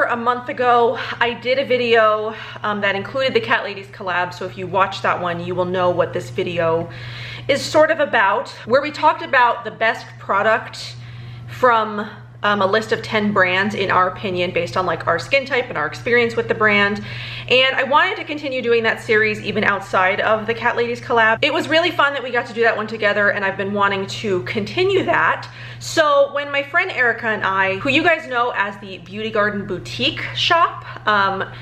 over a month ago, I did a video that included the Cat Ladies collab. So if you watch that one, you will know what this video is sort of about, where we talked about the best product from a list of 10 brands in our opinion, based on like our skin type and our experience with the brand. And I wanted to continue doing that series even outside of the Cat Ladies collab. It was really fun that we got to do that one together, and I've been wanting to continue that. So when my friend Erica and I, who you guys know as the Beauty Garden Boutique shop,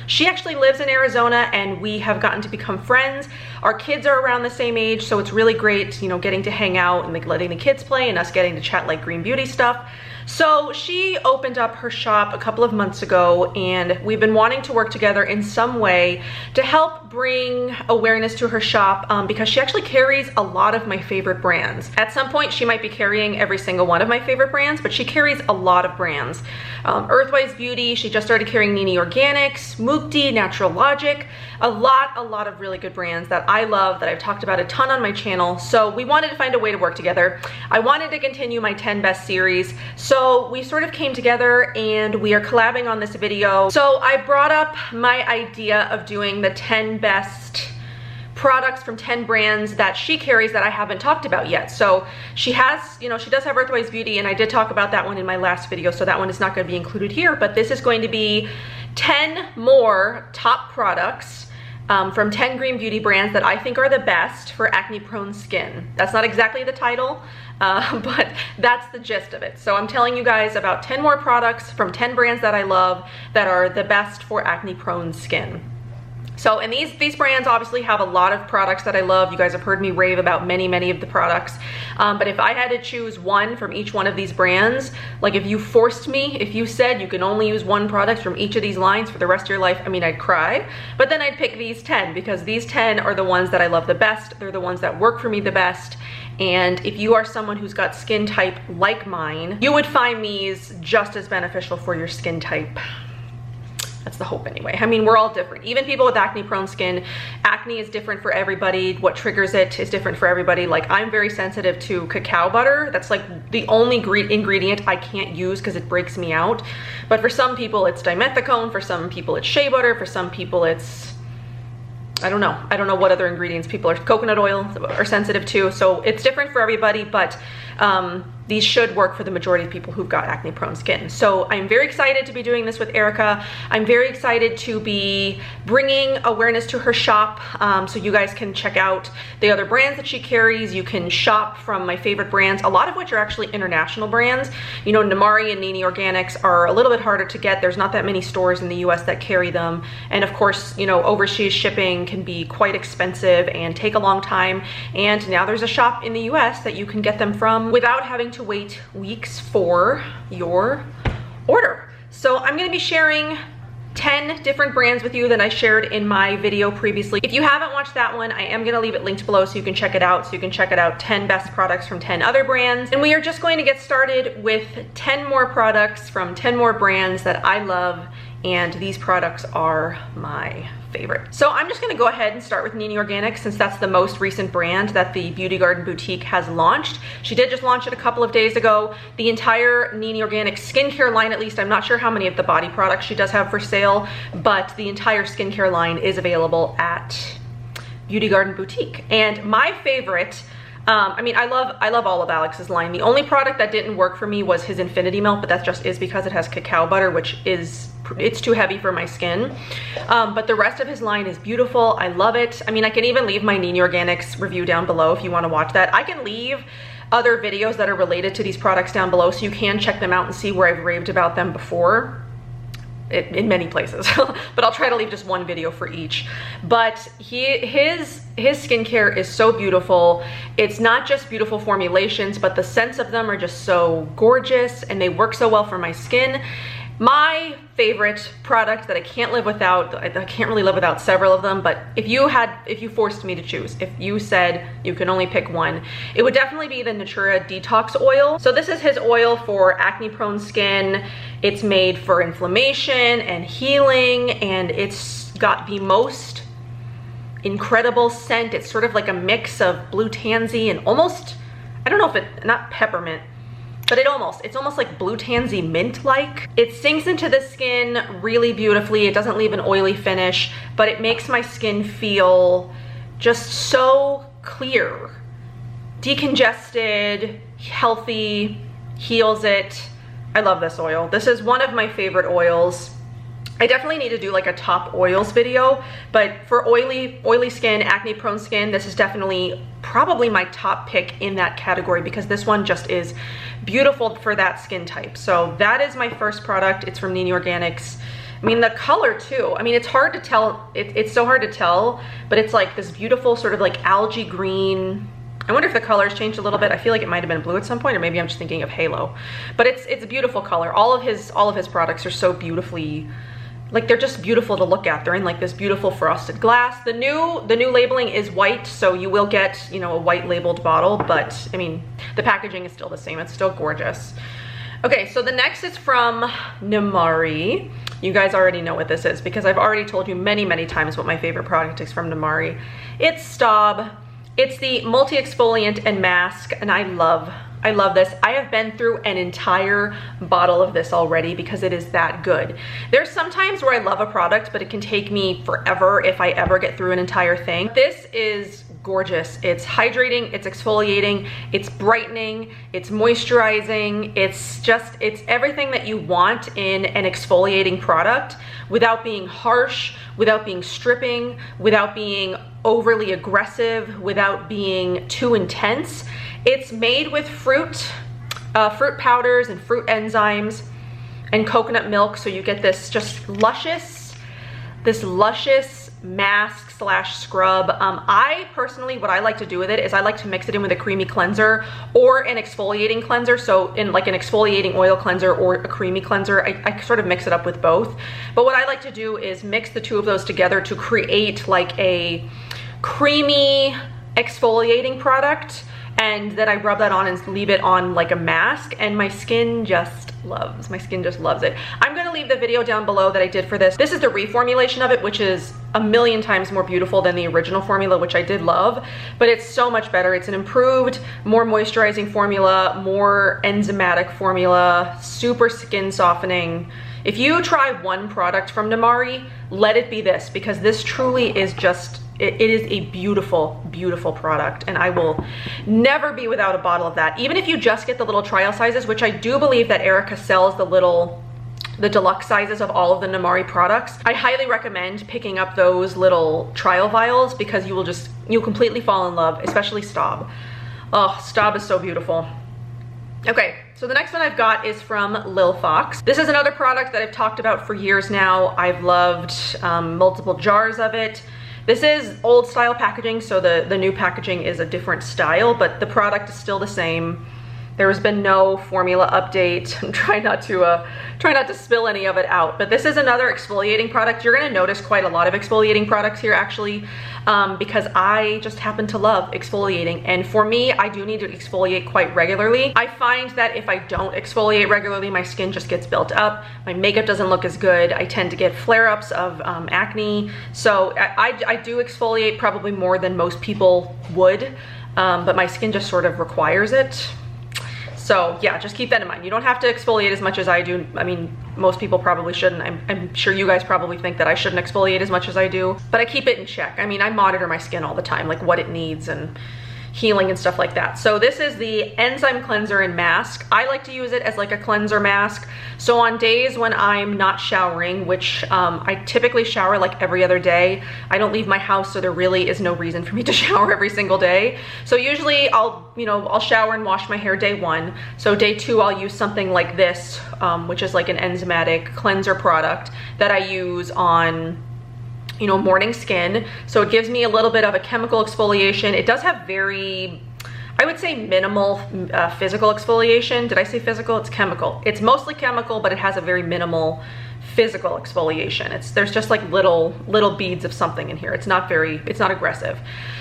she actually lives in Arizona and we have gotten to become friends. Our kids are around the same age, so it's really great, you know, getting to hang out and like letting the kids play and us getting to chat like green beauty stuff. So she opened up her shop a couple of months ago, and we've been wanting to work together in some way to help bring awareness to her shop, because she actually carries a lot of my favorite brands. At some point she might be carrying every single one of my favorite brands, but she carries a lot of brands. Earthwise Beauty, she just started carrying Nini Organics, Mukti, Naturallogic, a lot of really good brands that I love, that I've talked about a ton on my channel. So we wanted to find a way to work together. I wanted to continue my 10 best series, so we sort of came together and we are collabing on this video. So I brought up my idea of doing the 10 best products from 10 brands that she carries that I haven't talked about yet. So she has, you know, she does have Earthwise Beauty, and I did talk about that one in my last video, so that one is not going to be included here, but this is going to be 10 more top products from 10 green beauty brands that I think are the best for acne prone skin. That's not exactly the title, but that's the gist of it. So I'm telling you guys about 10 more products from 10 brands that I love that are the best for acne prone skin. So, and these brands obviously have a lot of products that I love. You guys have heard me rave about many of the products. But if I had to choose one from each one of these brands, like if you forced me, if you said you can only use one product from each of these lines for the rest of your life, I mean, I'd cry. But then I'd pick these 10, because these 10 are the ones that I love the best. They're the ones that work for me the best. And if you are someone who's got skin type like mine, you would find these just as beneficial for your skin type. That's the hope anyway. I mean, we're all different. Even people with acne prone skin, acne is different for everybody. What triggers it is different for everybody. Like, I'm very sensitive to cacao butter. That's like the only ingredient I can't use because it breaks me out. But for some people it's dimethicone, for some people it's shea butter, for some people it's, I don't know what other ingredients people are, coconut oil, are sensitive to. So it's different for everybody, but these should work for the majority of people who've got acne prone skin. So I'm very excited to be doing this with Erica. I'm very excited to be bringing awareness to her shop, so you guys can check out the other brands that she carries. You can shop from my favorite brands, a lot of which are actually international brands. You know, Namari and Nini Organics are a little bit harder to get. There's not that many stores in the US that carry them. And of course, you know, overseas shipping can be quite expensive and take a long time. And now there's a shop in the US that you can get them from without having to wait weeks for your order. So I'm going to be sharing 10 different brands with you that I shared in my video previously. If you haven't watched that one, I am going to leave it linked below so you can check it out. So you can check it out, 10 best products from 10 other brands. And we are just going to get started with 10 more products from 10 more brands that I love, and these products are my favorite. So I'm just gonna go ahead and start with Nini Organics, since that's the most recent brand that the Beauty Garden Boutique has launched. She did just launch it a couple of days ago. The entire Nini Organics skincare line, at least, I'm not sure how many of the body products she does have for sale, but the entire skincare line is available at Beauty Garden Boutique. And my favorite, I mean, I love all of Alex's line. The only product that didn't work for me was his Infinity Melt, but that just is because it has cacao butter, which is, it's too heavy for my skin. But the rest of his line is beautiful. I love it. I mean, I can even leave my Nini Organics review down below if you want to watch that. I can leave other videos that are related to these products down below, so you can check them out and see where I've raved about them before. In many places, but I'll try to leave just one video for each. But his skincare is so beautiful. It's not just beautiful formulations, but the scents of them are just so gorgeous, and they work so well for my skin. My favorite product that I can't live without, I can't really live without several of them, but if you forced me to choose, if you said you can only pick one, it would definitely be the Natura Detox Oil. So this is his oil for acne prone skin. It's made for inflammation and healing, and it's got the most incredible scent. It's sort of like a mix of blue tansy and almost, I don't know if it, not peppermint, but it's almost like blue tansy mint-like. It sinks into the skin really beautifully. It doesn't leave an oily finish, but it makes my skin feel just so clear, decongested, healthy, heals it. I love this oil. This is one of my favorite oils. I definitely need to do like a top oils video, but for oily skin, acne prone skin, this is definitely probably my top pick in that category because this one just is beautiful for that skin type. So that is my first product. It's from Nini Organics. I mean, the color too. I mean, it's hard to tell. It's so hard to tell, but it's like this beautiful sort of like algae green. I wonder if the color's changed a little bit. I feel like it might have been blue at some point, or maybe I'm just thinking of Halo. But it's a beautiful color. All of his products are so beautifully, like they're just beautiful to look at. They're in like this beautiful frosted glass. The new labeling is white, so you will get, you know, a white labeled bottle, but I mean, the packaging is still the same. It's still gorgeous. Okay, so the next is from Namari. You guys already know what this is because I've already told you many, many times what my favorite product is from Namari. It's Staub. It's the multi-exfoliant and mask, and I love this. I have been through an entire bottle of this already because it is that good. There's some times where I love a product, but it can take me forever if I ever get through an entire thing. This is gorgeous. It's hydrating, it's exfoliating, it's brightening, it's moisturizing. It's everything that you want in an exfoliating product without being harsh, without being stripping, without being overly aggressive, without being too intense. It's made with fruit powders and fruit enzymes and coconut milk, so you get this just luscious mask slash scrub. I personally, what I like to do with it is I like to mix it in with a creamy cleanser or an exfoliating cleanser. So in like an exfoliating oil cleanser or a creamy cleanser, I sort of mix it up with both. But what I like to do is mix the two of those together to create like a creamy exfoliating product, and then I rub that on and leave it on like a mask, and my skin just loves it. I'm gonna leave the video down below that I did for this. This is the reformulation of it, which is a million times more beautiful than the original formula, which I did love, but it's so much better. It's an improved, more moisturizing formula, more enzymatic formula, super skin softening. If you try one product from Namari, let it be this, because this truly is just, it is a beautiful, beautiful product, and I will never be without a bottle of that. Even if you just get the little trial sizes, which I do believe that Erica sells the deluxe sizes of all of the Namari products. I highly recommend picking up those little trial vials because you'll completely fall in love, especially Staub. Oh, Staub is so beautiful. Okay, so the next one I've got is from Lil Fox. This is another product that I've talked about for years now. I've loved multiple jars of it. This is old style packaging, so the new packaging is a different style, but the product is still the same. There has been no formula update. I'm trying not to spill any of it out, but this is another exfoliating product. You're gonna notice quite a lot of exfoliating products here actually, because I just happen to love exfoliating. And for me, I do need to exfoliate quite regularly. I find that if I don't exfoliate regularly, my skin just gets built up. My makeup doesn't look as good. I tend to get flare-ups of acne. So I do exfoliate probably more than most people would, but my skin just sort of requires it. So yeah, just keep that in mind. You don't have to exfoliate as much as I do. I mean, most people probably shouldn't. I'm sure you guys probably think that I shouldn't exfoliate as much as I do, but I keep it in check. I mean, I monitor my skin all the time, like what it needs and healing and stuff like that. So this is the Enzyme Cleanser and Mask. I like to use it as like a cleanser mask. So on days when I'm not showering, which I typically shower like every other day, I don't leave my house, so there really is no reason for me to shower every single day. So usually I'll shower and wash my hair day one. So day two, I'll use something like this, which is like an enzymatic cleanser product that I use on morning skin. So it gives me a little bit of a chemical exfoliation. It does have very, I would say, minimal physical exfoliation. Did I say physical? It's chemical. It's mostly chemical, but it has a very minimal physical exfoliation. There's just like little beads of something in here. It's not aggressive.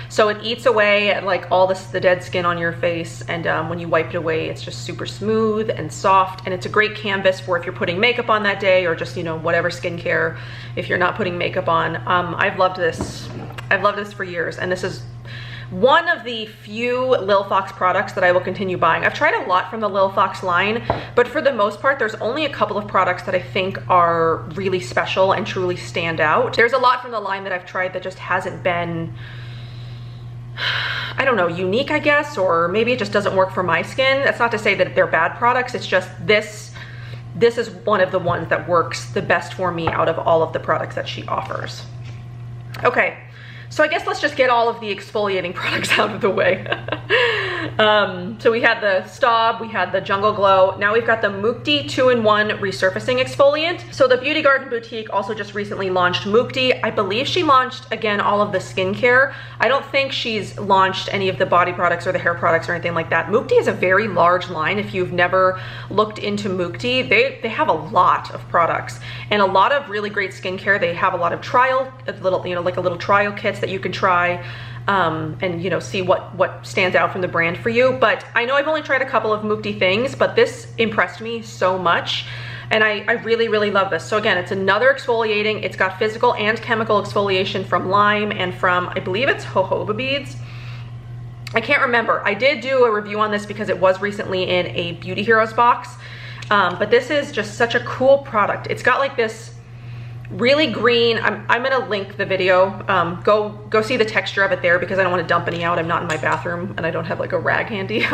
So it eats away at like all the dead skin on your face, and when you wipe it away, it's just super smooth and soft, and it's a great canvas for if you're putting makeup on that day, or just whatever skincare if you're not putting makeup on. I've loved this for years, and this is one of the few Lil Fox products that I will continue buying. I've tried a lot from the Lil Fox line, but for the most part, there's only a couple of products that I think are really special and truly stand out. There's a lot from the line that I've tried that just hasn't been, I don't know, unique, I guess, or maybe it just doesn't work for my skin. That's not to say that they're bad products. It's just this is one of the ones that works the best for me out of all of the products that she offers. Okay, so I guess let's just get all of the exfoliating products out of the way. So we had the Staub, we had the Jungle Glow, now we've got the Mukti 2-in-1 Resurfacing Exfoliant. So the Beauty Garden Boutique also just recently launched Mukti. I believe she launched, again, all of the skincare. I don't think she's launched any of the body products or the hair products or anything like that. Mukti is a very large line. If you've never looked into Mukti, they have a lot of products and a lot of really great skincare. They have a lot of trial, like a little trial kits that you can try. And see what stands out from the brand for you. But I know I've only tried a couple of Mukti things, but this impressed me so much. And I really, really love this. So again, it's another exfoliating. It's got physical and chemical exfoliation from lime and from, I believe it's jojoba beads. I can't remember. I did do a review on this because it was recently in a Beauty Heroes box. But this is just such a cool product. It's got like this really green, I'm gonna link the video. Go see the texture of it there because I don't want to dump any out. I'm not in my bathroom and I don't have like a rag handy.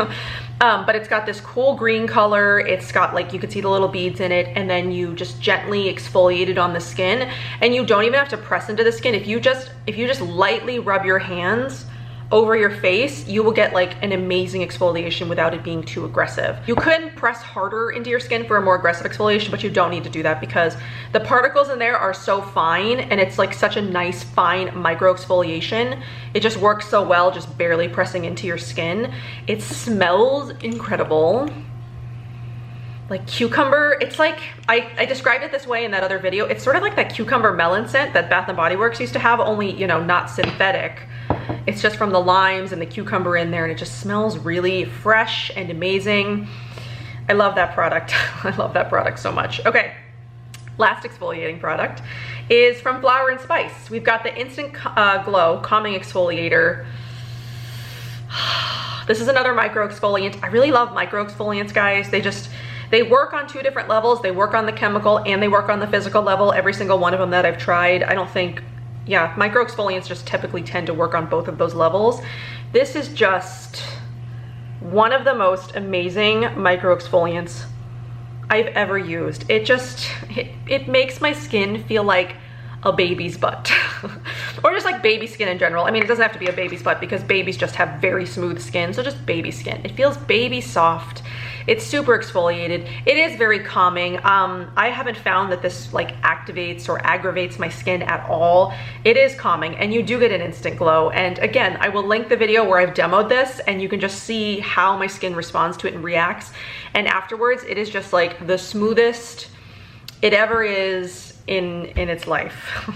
But it's got this cool green color. It's got, like, you could see the little beads in it, and then you just gently exfoliate it on the skin, and you don't even have to press into the skin. If you just lightly rub your hands over your face, you will get like an amazing exfoliation without it being too aggressive. You could press harder into your skin for a more aggressive exfoliation, but you don't need to do that because the particles in there are so fine, and it's like such a nice fine micro exfoliation. It just works so well just barely pressing into your skin. It smells incredible. Like cucumber. It's like, I described it this way in that other video. It's sort of like that cucumber melon scent that Bath & Body Works used to have, only, not synthetic. It's just from the limes and the cucumber in there, and it just smells really fresh and amazing. I love that product. I love that product so much. Okay, last exfoliating product is from Flower and Spice. We've got the Instant Glow Calming Exfoliator. This is another micro exfoliant. I really love micro exfoliants, guys. They work on two different levels. They work on the chemical and they work on the physical level. Every single one of them that I've tried. I don't think, yeah, micro exfoliants just typically tend to work on both of those levels. This is just one of the most amazing micro exfoliants I've ever used. It makes my skin feel like a baby's butt. Or just like baby skin in general. I mean, it doesn't have to be a baby's butt because babies just have very smooth skin. So just baby skin. It feels baby soft. It's super exfoliated. It is very calming. I haven't found that this like activates or aggravates my skin at all. It is calming, and you do get an instant glow. And again, I will link the video where I've demoed this, and you can just see how my skin responds to it and reacts. And afterwards, it is just like the smoothest it ever is in its life.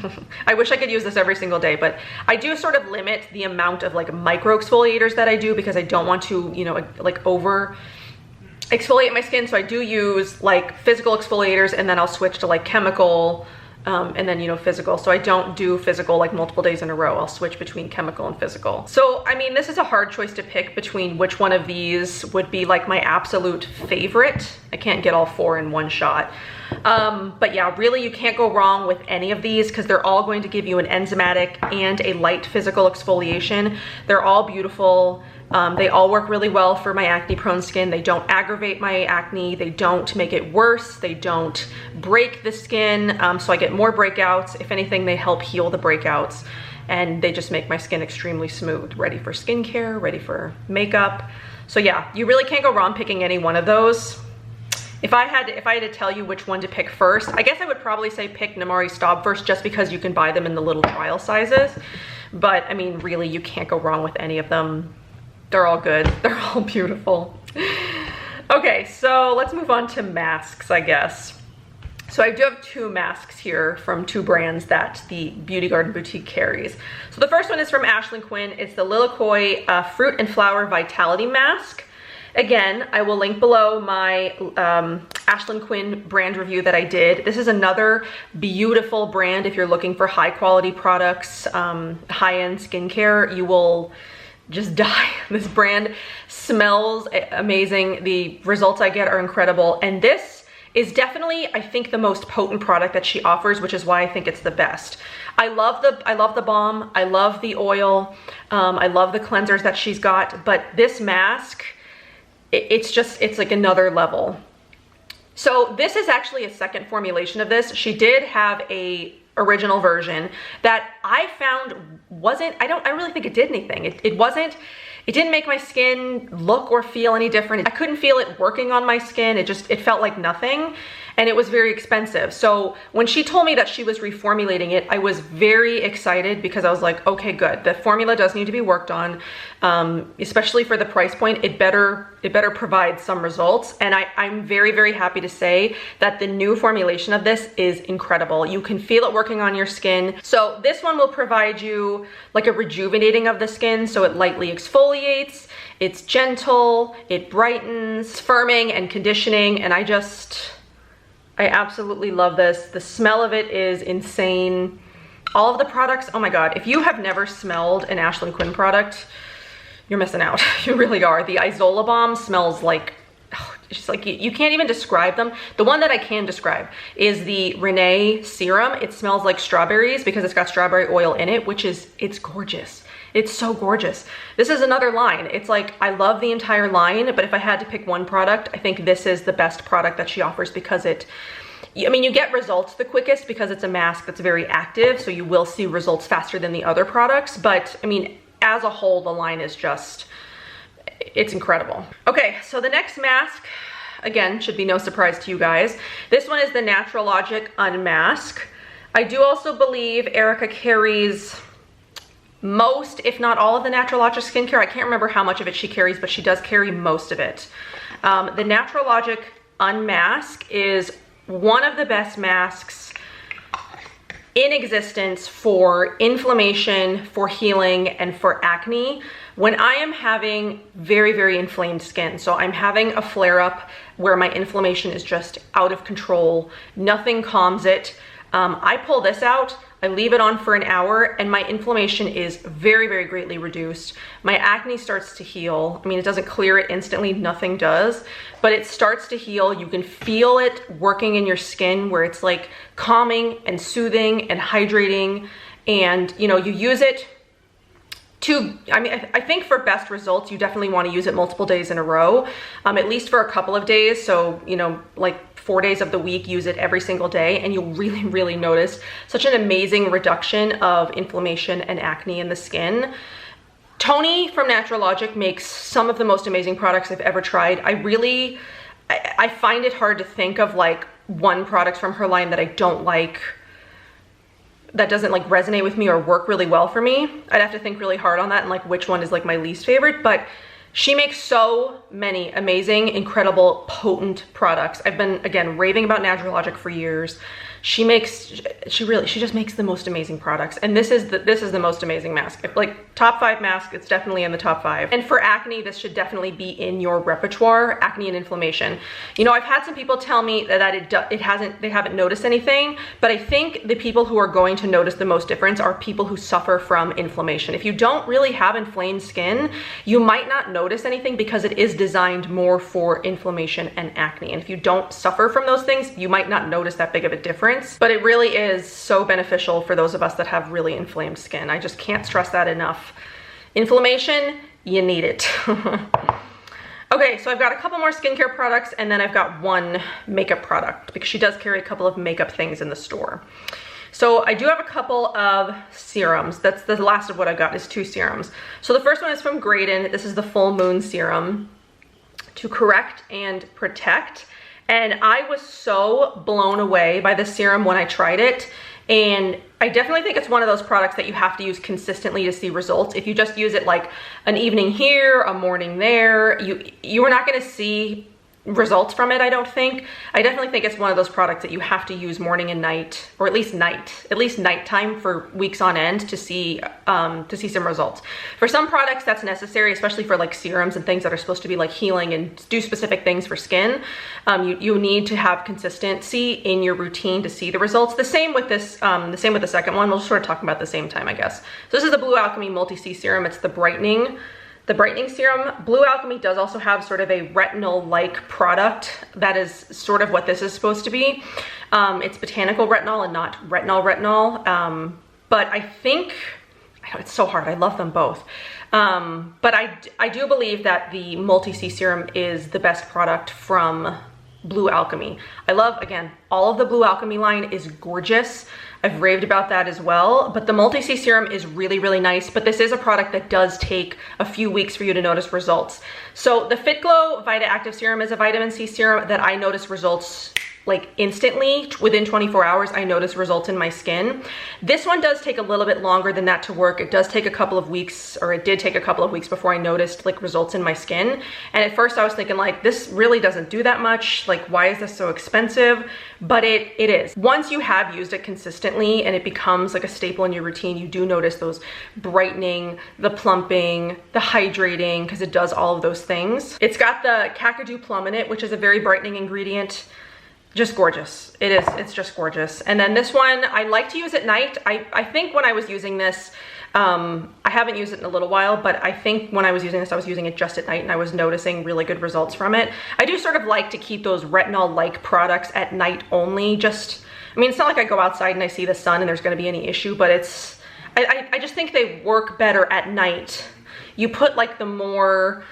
I wish I could use this every single day, but I do sort of limit the amount of like micro exfoliators that I do because I don't want to, like over exfoliate my skin. So I do use like physical exfoliators, and then I'll switch to like chemical, and then physical. So I don't do physical like multiple days in a row. I'll switch between chemical and physical. So I mean, this is a hard choice to pick between which one of these would be like my absolute favorite. I can't get all four in one shot. But yeah, really you can't go wrong with any of these because they're all going to give you an enzymatic and a light physical exfoliation. They're all beautiful. They all work really well for my acne prone skin. They don't aggravate my acne. They don't make it worse. They don't break the skin. So I get more breakouts. If anything, they help heal the breakouts, and they just make my skin extremely smooth, ready for skincare, ready for makeup. So yeah, you really can't go wrong picking any one of those. If I had to tell you which one to pick first, I guess I would probably say pick Namari Staub first, just because you can buy them in the little trial sizes. But I mean, really, you can't go wrong with any of them. They're all good. They're all beautiful. Okay, so let's move on to masks, I guess. So I do have two masks here from two brands that the Beauty Garden Boutique carries. So the first one is from Aislin Quinn. It's the Lilikoi Fruit and Flower Vitality Mask. Again, I will link below my Aislin Quinn brand review that I did. This is another beautiful brand if you're looking for high quality products, high-end skincare. just die. This brand smells amazing. The results I get are incredible. And this is definitely, I think, the most potent product that she offers, which is why I think it's the best. I love the balm. I love the oil. I love the cleansers that she's got, but this mask, it's like another level. So this is actually a second formulation of this. She did have a original version that I found wasn't, I don't really think it did anything. It didn't make my skin look or feel any different. I couldn't feel it working on my skin. It felt like nothing, and it was very expensive. So when she told me that she was reformulating it, I was very excited because I was like, okay, good. The formula does need to be worked on, especially for the price point. It better provide some results. And I'm very, very happy to say that the new formulation of this is incredible. You can feel it working on your skin. So this one will provide you like a rejuvenating of the skin. So it lightly exfoliates, it's gentle, it brightens, firming and conditioning. And I absolutely love this. The smell of it is insane. All of the products, oh my God. If you have never smelled an Aislin Quinn product, you're missing out. You really are. The Isola Balm smells like, it's just like, you can't even describe them. The one that I can describe is the Renee Serum. It smells like strawberries because it's got strawberry oil in it, it's gorgeous. It's so gorgeous. This is another line. It's like, I love the entire line, but if I had to pick one product, I think this is the best product that she offers because you get results the quickest because it's a mask that's very active, so you will see results faster than the other products. But I mean, as a whole, the line is just, it's incredible. Okay, so the next mask, again, should be no surprise to you guys. This one is the Naturallogic Unmask. I do also believe Erica carries most, if not all, of the Naturallogic skincare. I can't remember how much of it she carries, but she does carry most of it. The Naturallogic Unmask is one of the best masks in existence for inflammation, for healing, and for acne. When I am having very, very inflamed skin, so I'm having a flare-up where my inflammation is just out of control, nothing calms it, I pull this out, I leave it on for an hour, and my inflammation is very, very greatly reduced. My acne starts to heal. I mean, it doesn't clear it instantly, nothing does, but it starts to heal. You can feel it working in your skin where it's like calming and soothing and hydrating, and you use it to, I think for best results, you definitely want to use it multiple days in a row, at least for a couple of days. So, like 4 days of the week, use it every single day, and you'll really, really notice such an amazing reduction of inflammation and acne in the skin. Tony from Naturallogic makes some of the most amazing products I've ever tried. I find it hard to think of like one product from her line that I don't like, that doesn't like resonate with me or work really well for me. I'd have to think really hard on that and like which one is like my least favorite, but she makes so many amazing, incredible, potent products. I've been, again, raving about Naturallogic for years. She just makes the most amazing products. And this is the most amazing mask. If, like, top 5 mask, it's definitely in the top 5. And for acne, this should definitely be in your repertoire, acne and inflammation. I've had some people tell me that they haven't noticed anything, but I think the people who are going to notice the most difference are people who suffer from inflammation. If you don't really have inflamed skin, you might not notice anything because it is designed more for inflammation and acne. And if you don't suffer from those things, you might not notice that big of a difference. But it really is so beneficial for those of us that have really inflamed skin. I just can't stress that enough. Inflammation, you need it. Okay, so I've got a couple more skincare products, and then I've got one makeup product because she does carry a couple of makeup things in the store. So I do have a couple of serums. That's the last of what I got is 2 serums. So the first one is from Graydon. This is the Full Moon Serum to correct and protect. And I was so blown away by this serum when I tried it. And I definitely think it's one of those products that you have to use consistently to see results. If you just use it like an evening here, a morning there, you are not gonna see results from it, I don't think. I definitely think it's one of those products that you have to use morning and night, or at least nighttime for weeks on end to see some results. For some products that's necessary, especially for like serums and things that are supposed to be like healing and do specific things for skin. You need to have consistency in your routine to see the results. The same with this, the same with the second one. We'll just sort of talk about at the same time, I guess. So this is the Bluh Alchemy Multi-C Serum. It's the brightening the brightening serum. Bluh Alchemy does also have sort of a retinol-like product. That is sort of what this is supposed to be. It's botanical retinol and not retinol. But I think, I know it's so hard, I love them both. But I do believe that the Multi-C serum is the best product from Bluh Alchemy. I love, again, all of the Bluh Alchemy line is gorgeous. I've raved about that as well, but the Multi-C serum is really, really nice, but this is a product that does take a few weeks for you to notice results. So the Fit Glow Vita Active Serum is a vitamin C serum that I notice results like instantly. Within 24 hours, I notice results in my skin. This one does take a little bit longer than that to work. It does take a couple of weeks, or it did take a couple of weeks before I noticed like results in my skin. And at first I was thinking like, this really doesn't do that much. Like, why is this so expensive? But it is. Once you have used it consistently and it becomes like a staple in your routine, you do notice those brightening, the plumping, the hydrating, because it does all of those things. It's got the Kakadu plum in it, which is a very brightening ingredient. Just gorgeous. It is, it's just gorgeous. And then this one, I like to use at night. I think when I was using this, I haven't used it in a little while, but I think when I was using this, I was using it just at night and I was noticing really good results from it. I do sort of like to keep those retinol-like products at night only. Just, I mean, it's not like I go outside and I see the sun and there's gonna be any issue, but it's, I just think they work better at night. You put like the more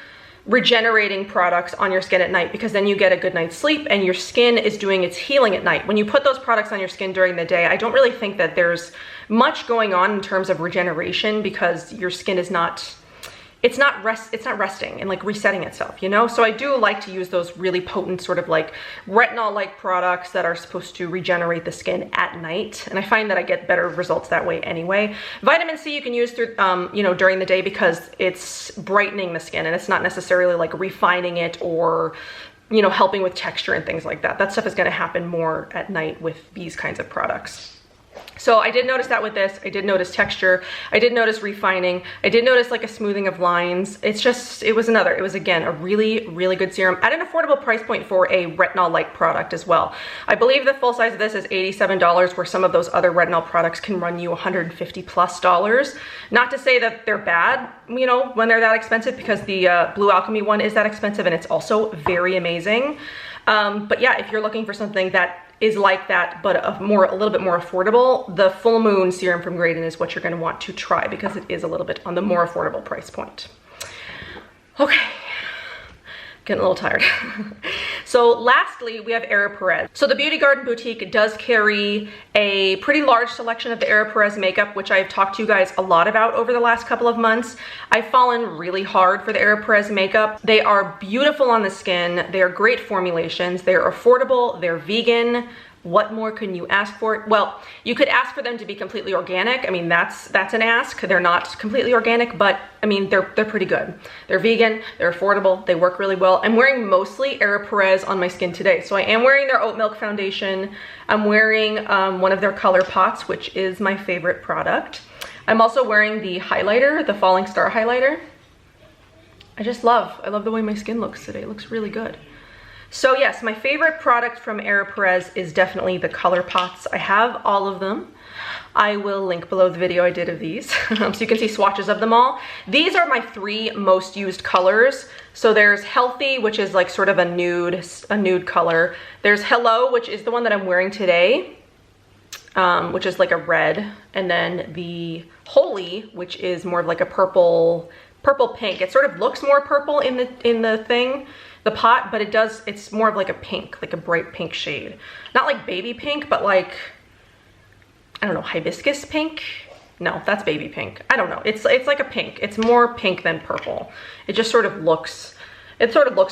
regenerating products on your skin at night, because then you get a good night's sleep and your skin is doing its healing at night. When you put those products on your skin during the day, I don't really think that there's much going on in terms of regeneration, because your skin is not, it's not resting and like resetting itself, you know? So I do like to use those really potent sort of like retinol-like products that are supposed to regenerate the skin at night. And I find that I get better results that way anyway. Vitamin C you can use through, you know, during the day, because it's brightening the skin and it's not necessarily like refining it or, you know, helping with texture and things like that. That stuff is gonna happen more at night with these kinds of products. So I did notice that with this. I did notice texture. I did notice refining. I did notice like a smoothing of lines. It's just, it was again, a really, really good serum at an affordable price point for a retinol-like product as well. I believe the full size of this is $87, where some of those other retinol products can run you $150+. Not to say that they're bad, you know, when they're that expensive, because the Bluh Alchemy one is that expensive and it's also very amazing. But yeah, if you're looking for something that is like that, but a little bit more affordable, the Full Moon serum from Graydon is what you're gonna want to try, because it is a little bit on the more affordable price point. Okay, getting a little tired. So lastly, we have Ere Perez. So the Beauty Garden Boutique does carry a pretty large selection of the Ere Perez makeup, which I've talked to you guys a lot about over the last couple of months. I've fallen really hard for the Ere Perez makeup. They are beautiful on the skin. They are great formulations. They're affordable. They're vegan. What more can you ask for? Well, you could ask for them to be completely organic. I mean, that's an ask. They're not completely organic, but I mean, they're pretty good. They're vegan, they're affordable, they work really well. I'm wearing mostly Ere Perez on my skin today. So I am wearing their oat milk foundation. I'm wearing one of their color pots, which is my favorite product. I'm also wearing the highlighter, the Falling Star highlighter. I love the way my skin looks today. It looks really good. So yes, my favorite product from Ere Perez is definitely the color pots. I have all of them. I will link below the video I did of these so you can see swatches of them all. These are my 3 most used colors. So there's Healthy, which is like sort of a nude color. There's Hello, which is the one that I'm wearing today, which is like a red. And then the Holy, which is more of like a purple pink. It sort of looks more purple in the thing, the pot, but it's more of like a pink, like a bright pink shade. Not like baby pink, but like, I don't know, hibiscus pink? No, that's baby pink. I don't know. It's like a pink. It's more pink than purple. It just sort of looks,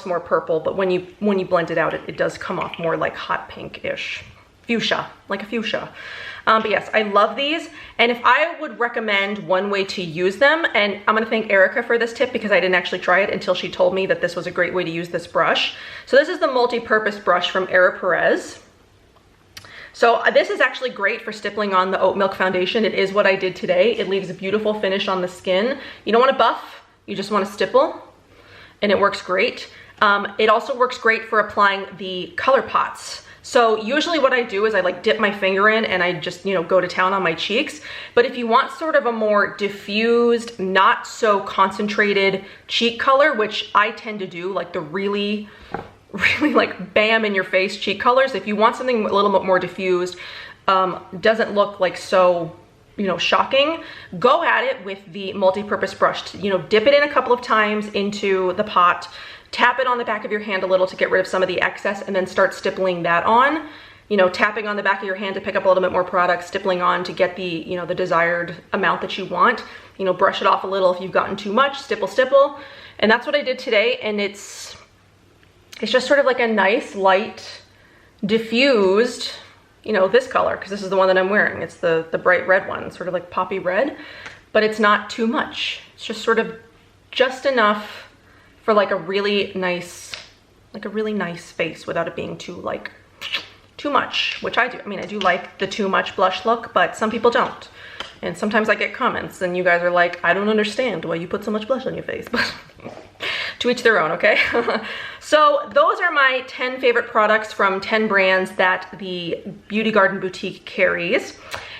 more purple, but when you blend it out, it does come off more like hot pink-ish. Fuchsia, like a fuchsia. But yes, I love these. And if I would recommend one way to use them, and I'm gonna thank Erica for this tip because I didn't actually try it until she told me that this was a great way to use this brush. So this is the MultiPurpose Brush from Ere Perez. So this is actually great for stippling on the oat milk foundation. It is what I did today. It leaves a beautiful finish on the skin. You don't want to buff, you just want to stipple, and it works great. It also works great for applying the color pots. So usually what I do is I like dip my finger in and I just, you know, go to town on my cheeks. But if you want sort of a more diffused, not so concentrated cheek color, which I tend to do, like the really like bam in your face cheek colors. If you want something a little bit more diffused, doesn't look like so, you know, shocking, go at it with the multi-purpose brush. You know, dip it in a couple of times into the pot, tap it on the back of your hand a little to get rid of some of the excess, and then start stippling that on. You know, tapping on the back of your hand to pick up a little bit more product, stippling on to get the, you know, the desired amount that you want. You know, brush it off a little if you've gotten too much, stipple, stipple. And that's what I did today, and it's just sort of like a nice, light, diffused, you know, this color, because this is the one that I'm wearing. It's the bright red one, sort of like poppy red, but it's not too much. It's just sort of just enough for like a really nice face without it being too much, which I do. I mean, I do like the too much blush look, but some people don't. And sometimes I get comments and you guys are like, I don't understand why you put so much blush on your face, but to each their own, okay? So those are my 10 favorite products from 10 brands that the Beauty Garden Boutique carries.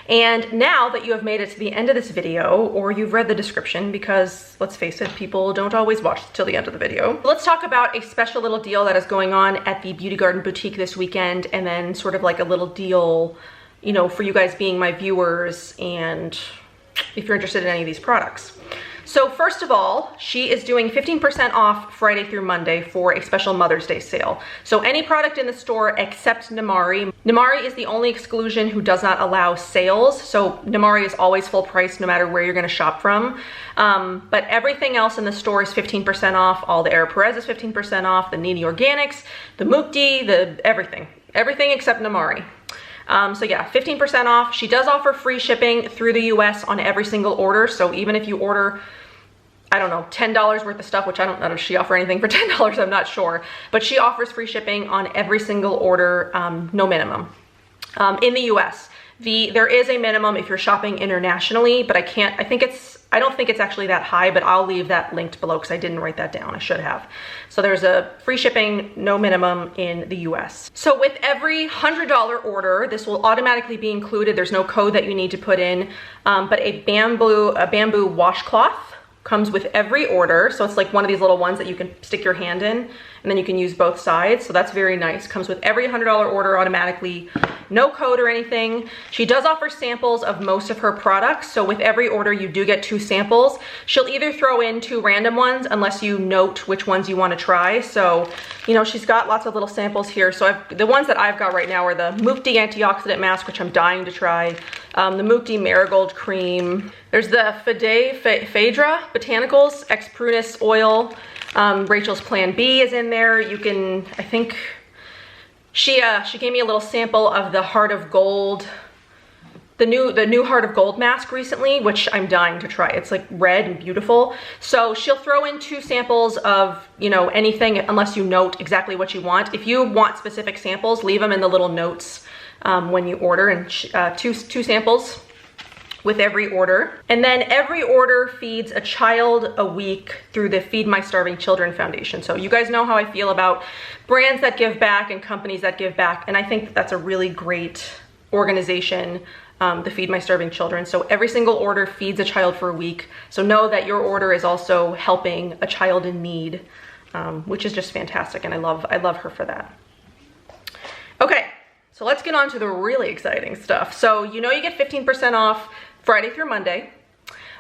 And now that you have made it to the end of this video, or you've read the description, because let's face it, people don't always watch till the end of the video. Let's talk about a special little deal that is going on at the Beauty Garden Boutique this weekend, and then sort of like a little deal, you know, for you guys being my viewers and if you're interested in any of these products. So first of all, she is doing 15% off Friday through Monday for a special Mother's Day sale. So any product in the store except Namari. Namari is the only exclusion who does not allow sales. So Namari is always full price no matter where you're gonna shop from. But everything else in the store is 15% off. All the Ere Perez is 15% off, the Nini Organics, the Mukti, everything except Namari. So yeah, 15% off. She does offer free shipping through the US on every single order. So even if you order, I don't know, $10 worth of stuff, which I don't know if she offers anything for $10, I'm not sure. But she offers free shipping on every single order, no minimum. In the US, there is a minimum if you're shopping internationally, but I don't think it's actually that high, but I'll leave that linked below because I didn't write that down. I should have. So there's a free shipping, no minimum in the US. So with every $100 order, this will automatically be included. There's no code that you need to put in, but a bamboo washcloth comes with every order. So it's like one of these little ones that you can stick your hand in and then you can use both sides. So that's very nice. Comes with every $100 order automatically, no code or anything. She does offer samples of most of her products. So with every order, you do get 2 samples. She'll either throw in 2 random ones unless you note which ones you want to try. So, you know, she's got lots of little samples here. So the ones that I've got right now are the Mukti Antioxidant Mask, which I'm dying to try. The Mukti Marigold Cream. There's the Phaedra Botanicals Ex Prunus Oil. Rachel's Plan B is in there. You can, I think, she gave me a little sample of the Heart of Gold, the new Heart of Gold mask recently, which I'm dying to try. It's like red and beautiful. So she'll throw in 2 samples of, you know, anything unless you note exactly what you want. If you want specific samples, leave them in the little notes when you order, and 2 samples with every order. And then every order feeds a child a week through the Feed My Starving Children Foundation. So you guys know how I feel about brands that give back and companies that give back. And I think that's a really great organization, the Feed My Starving Children. So every single order feeds a child for a week. So know that your order is also helping a child in need, which is just fantastic. And I love her for that. Okay, so let's get on to the really exciting stuff. So you know you get 15% off Friday through Monday,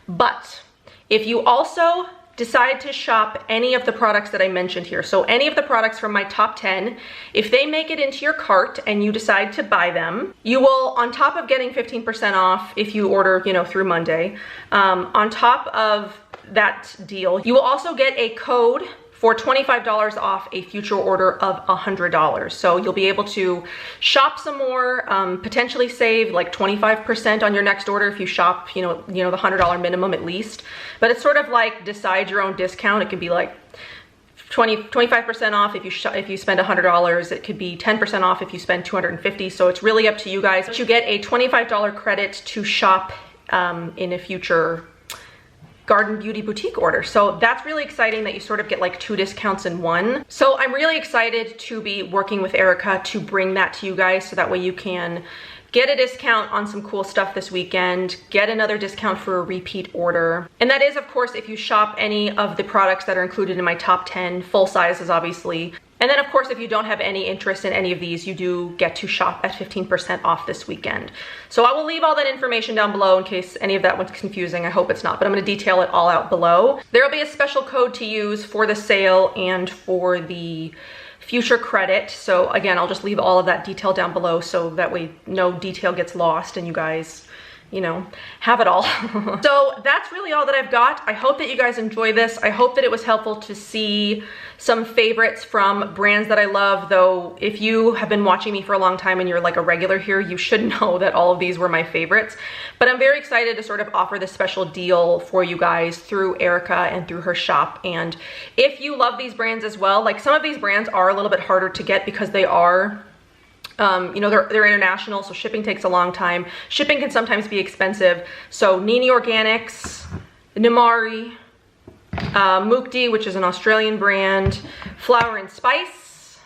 but if you also decide to shop any of the products that I mentioned here, so any of the products from my top 10, if they make it into your cart and you decide to buy them, you will, on top of getting 15% off if you order, you know, through Monday, on top of that deal, you will also get a code for $25 off a future order of $100. So you'll be able to shop some more, potentially save like 25% on your next order if you shop, you know, the $100 minimum at least. But it's sort of like decide your own discount. It could be like 25% off if you spend $100. It could be 10% off if you spend $250. So it's really up to you guys. You get a $25 credit to shop in a future Garden Beauty Boutique order. So that's really exciting that you sort of get like 2 discounts in one. So I'm really excited to be working with Erica to bring that to you guys, so that way you can get a discount on some cool stuff this weekend, get another discount for a repeat order. And that is, of course, if you shop any of the products that are included in my top 10, full sizes obviously. And then of course, if you don't have any interest in any of these, you do get to shop at 15% off this weekend. So I will leave all that information down below in case any of that was confusing. I hope it's not, but I'm gonna detail it all out below. There'll be a special code to use for the sale and for the future credit. So again, I'll just leave all of that detail down below so that way no detail gets lost and you guys, you know, have it all. So that's really all that I've got. I hope that you guys enjoy this. I hope that it was helpful to see some favorites from brands that I love, though if you have been watching me for a long time and you're like a regular here, you should know that all of these were my favorites. But I'm very excited to sort of offer this special deal for you guys through Erica and through her shop. And if you love these brands as well, like some of these brands are a little bit harder to get because they are you know, they're international, so shipping takes a long time. Shipping can sometimes be expensive. So Nini Organics, Namari, Mukti, which is an Australian brand, Flower and Spice.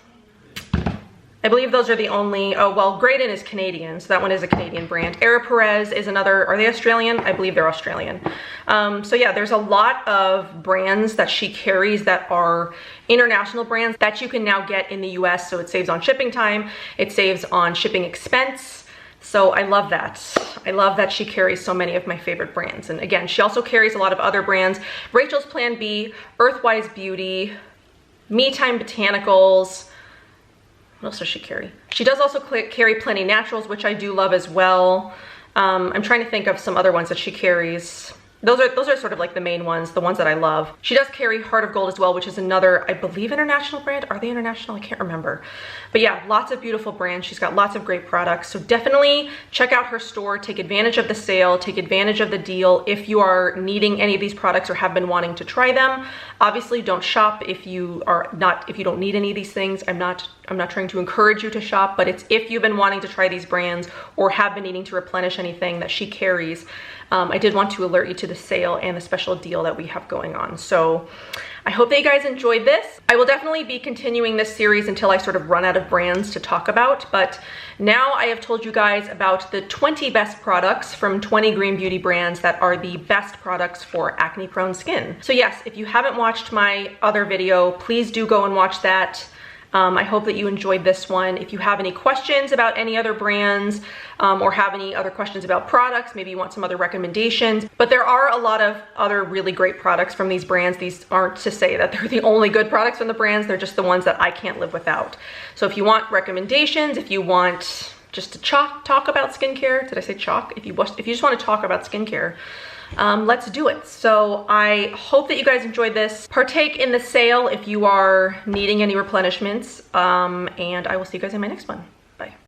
I believe those are the only, oh, well, Graydon is Canadian, so that one is a Canadian brand. Ere Perez is another, are they Australian? I believe they're Australian. So yeah, there's a lot of brands that she carries that are international brands that you can now get in the US, so it saves on shipping time, it saves on shipping expense. So I love that. I love that she carries so many of my favorite brands. And again, she also carries a lot of other brands. Rachel's Plan B, Earthwise Beauty, Me Time Botanicals. What else does she carry? She does also carry Plenty Naturals, which I do love as well. I'm trying to think of some other ones that she carries. Those are sort of like the main ones, the ones that I love. She does carry Heart of Gold as well, which is another, I believe, international brand. Are they international? I can't remember. But yeah, lots of beautiful brands. She's got lots of great products. So definitely check out her store, take advantage of the sale, take advantage of the deal if you are needing any of these products or have been wanting to try them. Obviously, don't shop if you don't need any of these things. I'm not trying to encourage you to shop, but it's if you've been wanting to try these brands or have been needing to replenish anything that she carries. I did want to alert you to the sale and the special deal that we have going on. So I hope that you guys enjoyed this. I will definitely be continuing this series until I sort of run out of brands to talk about, but now I have told you guys about the 20 best products from 20 green beauty brands that are the best products for acne prone skin. So yes, if you haven't watched my other video, please do go and watch that. I hope that you enjoyed this one. If you have any questions about any other brands or have any other questions about products, maybe you want some other recommendations, but there are a lot of other really great products from these brands. These aren't to say that they're the only good products from the brands, they're just the ones that I can't live without. So if you want recommendations, if you want just to talk about skincare, did I say chalk? If you just want to talk about skincare, let's do it. So I hope that you guys enjoyed this. Partake in the sale if you are needing any replenishments, and I will see you guys in my next one. Bye.